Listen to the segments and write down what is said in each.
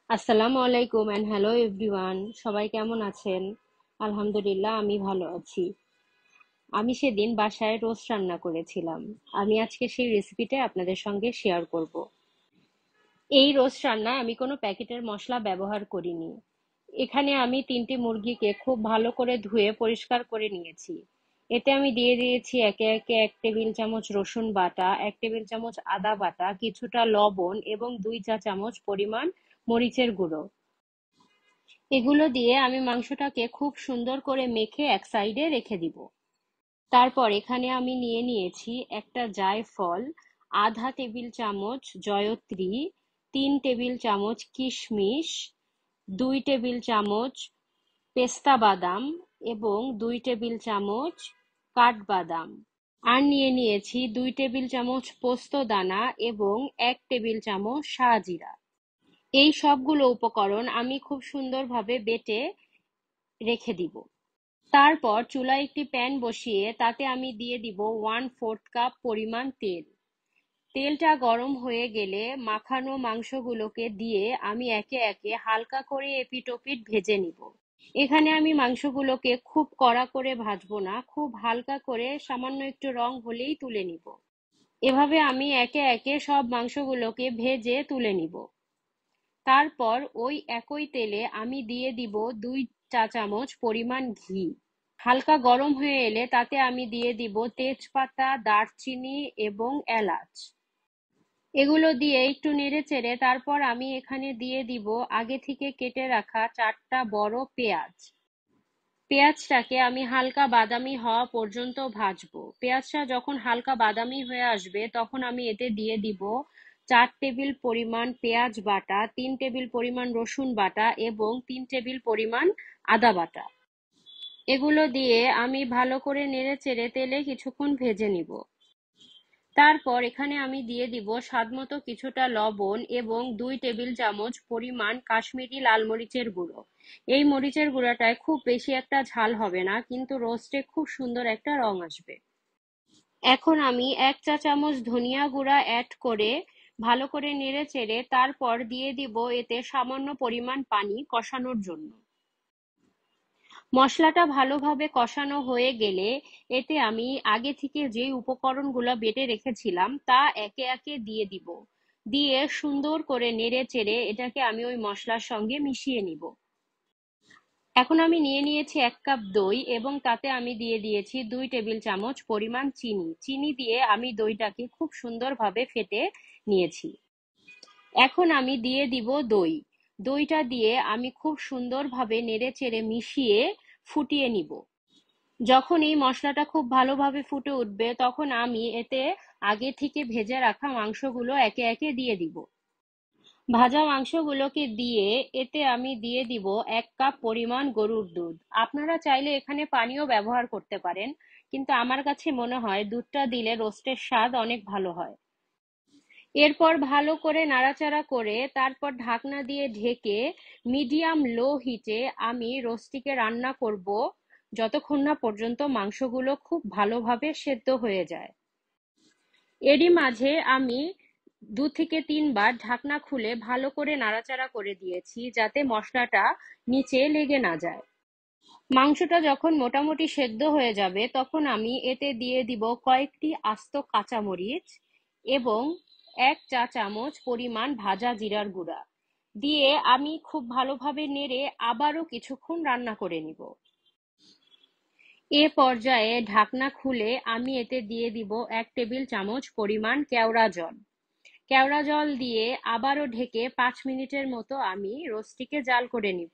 আসসালামু আলাইকুম and hello everyone. সবাই কেমন আছেন? আলহামদুলিল্লাহ, আমি ভালো আছি। আমি সেদিন বাসায় রোস্ট রান্না করেছিলাম। আমি আজকে সেই রেসিপিটা আপনাদের সঙ্গে শেয়ার করব। এই রোস্ট রান্নায় আমি কোনো প্যাকেটের মশলা ব্যবহার করিনি। এখানে আমি 3টি মুরগিকে খুব ভালো করে ধুয়ে পরিষ্কার করে নিয়েছি। এতে আমি দিয়ে দিয়েছি একে একে 1 টেবিল চামচ রসুন বাটা, 1 টেবিল চামচ আদা বাটা, কিছুটা লবণ এবং 2 চা চামচ পরিমাণ মরিচের গুঁড়ো। এগুলো দিয়ে আমি মাংসটাকে খুব সুন্দর করে মেখে এক সাইডে রেখে দিব। তারপর এখানে আমি নিয়ে নিয়েছি একটা জায়ফল, আধা টেবিল চামচ জয়ত্রী, 3 টেবিল চামচ কিশমিশ, 2 টেবিল চামচ পেস্তা বাদাম এবং 2 টেবিল চামচ কাঠবাদাম। আর নিয়ে নিয়েছি 2 টেবিল চামচ পোস্ত দানা এবং 1 টেবিল চামচ শাহজিরা। এই সবগুলো উপকরণ আমি খুব সুন্দরভাবে বেটে রেখে দিব। তারপর চুলায় একটি প্যান বসিয়ে তাতে আমি দিয়ে দিব 1/4 কাপ পরিমাণ তেল। তেলটা গরম হয়ে গেলে মাখানো মাংসগুলোকে দিয়ে আমি একে একে হালকা করে এপিট ওপিট ভেজে নিব। এখানে আমি মাংসগুলোকে খুব কড়া করে ভাজবো না, খুব হালকা করে সামান্য একটু রং হলেই তুলে নিব। এভাবে আমি একে একে সব মাংসগুলোকে ভেজে তুলে নিব। তারপর ওই একই তেলে আমি দিয়ে দিব 2 চা চামচ পরিমাণ ঘি। হালকা গরম হয়ে এলে তাতে আমি দিয়ে দিব তেজপাতা, দারচিনি এবং এলাচ। এগুলো দিয়ে একটু নেড়ে চেড়ে তারপর আমি এখানে দিয়ে দিব আগে থেকে কেটে রাখা 4টা বড় পেঁয়াজ। পেঁয়াজটাকে আমি হালকা বাদামি হওয়া পর্যন্ত ভাজবো। পেঁয়াজটা যখন হালকা বাদামি হয়ে আসবে তখন আমি এতে দিয়ে দিব 4 টেবিল পরিমাণ পেঁয়াজ বাটা, 3 টেবিল পরিমাণ রসুন বাটা এবং 3 টেবিল পরিমাণ আদা বাটা। এগুলো দিয়ে আমি ভালো করে নেড়েচেড়ে তেলে কিছুক্ষণ ভেজে নিব। তারপর এখানে আমি দিয়ে দিব স্বাদমতো কিছুটা লবণ এবং 2 টেবিল চামচ পরিমাণ কাশ্মীরি লাল মরিচের গুঁড়ো। এই মরিচের গুঁড়োটায় খুব বেশি একটা ঝাল হবে না, কিন্তু রোস্টে খুব সুন্দর একটা রং আসবে। এখন আমি 1 চা চামচ ধনিয়া গুঁড়া অ্যাড করে ভালো করে নেড়েচেড়ে তারপর দিয়ে দিব এতে সামান্য পরিমাণ পানি কষানোর জন্য। মশলাটা ভালোভাবে কষানো হয়ে গেলে এতে আমি আগে থেকে যে উপকরণগুলো বেটে রেখেছিলাম তা একে একে দিয়ে দিব। দিয়ে সুন্দর করে নেড়ে চেড়ে এটাকে আমি ওই মশলার সঙ্গে মিশিয়ে নিব। এখন আমি নিয়ে নিয়েছি 1 কাপ দই এবং তাতে আমি দিয়ে দিয়েছি 2 টেবিল চামচ পরিমাণ চিনি। চিনি দিয়ে আমি দইটাকে খুব সুন্দরভাবে ফেটে নিয়েছি। এখন আমি দিয়ে দিব দই। দইটা দিয়ে আমি খুব সুন্দরভাবে নেড়েচেড়ে মিশিয়ে ফুটিয়ে নিব। যখন এই মশলাটা খুব ভালোভাবে ফুটে উঠবে তখন আমি এতে আগে থেকে ভেজে রাখা মাংসগুলো একে একে দিয়ে দিব। ভাজা মাংসগুলোকে দিয়ে এতে আমি দিয়ে দিব 1 কাপ পরিমাণ গরুর দুধ। আপনারা চাইলে এখানে পানিও ব্যবহার করতে পারেন, কিন্তু আমার কাছে মনে হয় দুধটা দিলে রোস্টের স্বাদ অনেক ভালো হয়। এরপর ভালো করে নাড়াচাড়া করে তারপর ঢাকনা দিয়ে ঢেকে মিডিয়াম লো হিটে আমি রোস্টটিকে রান্না করব যতক্ষণ না পর্যন্ত মাংসগুলো খুব ভালোভাবে সেদ্ধ হয়ে যায়। এরই মাঝে আমি 2 থেকে 3 বার ঢাকনা খুলে ভালো করে নাড়াচাড়া করে দিয়েছি যাতে মশলাটা নিচে লেগে না যায়। মাংসটা যখন মোটামুটি সেদ্ধ হয়ে যাবে তখন আমি এতে দিয়ে দিব কয়েকটি আস্ত কাঁচামরিচ এবং 1 চা চামচ পরিমাণ ভাজা জিরার গুঁড়া। দিয়ে আমি খুব ভালোভাবে নেড়ে আবারও কিছুক্ষণ রান্না করে নিব। এ পর্যায়ে ঢাকনা খুলে আমি এতে দিয়ে দিব 1 টেবিল চামচ পরিমাণ কেওড়া জল। কেওড়া জল দিয়ে আবারও ঢেকে 5 মিনিটের মতো আমি রোস্টটিকে জাল করে নিব।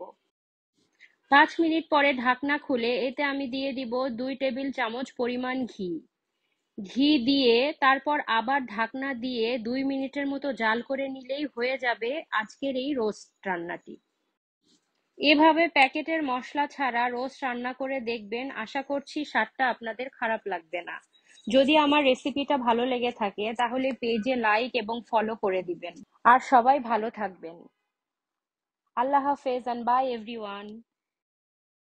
5 মিনিট পরে ঢাকনা খুলে এতে আমি দিয়ে দিব 2 টেবিল চামচ পরিমাণ ঘি। ঘি দিয়ে তারপর আবার ঢাকনা দিয়ে 2 মিনিটের মতো জাল করে নিলেই হয়ে যাবে আজকের এই রোস্ট রান্নাটি। এভাবে প্যাকেটের মশলা ছাড়া রোস্ট রান্না করে দেখবেন, আশা করছি স্বাদটা আপনাদের খারাপ লাগবে না। যদি আমার রেসিপিটা ভালো লেগে থাকে তাহলে পেজে লাইক এবং ফলো করে দিবেন। আর সবাই ভালো থাকবেন। আল্লাহ হাফেজ, and bye everyone.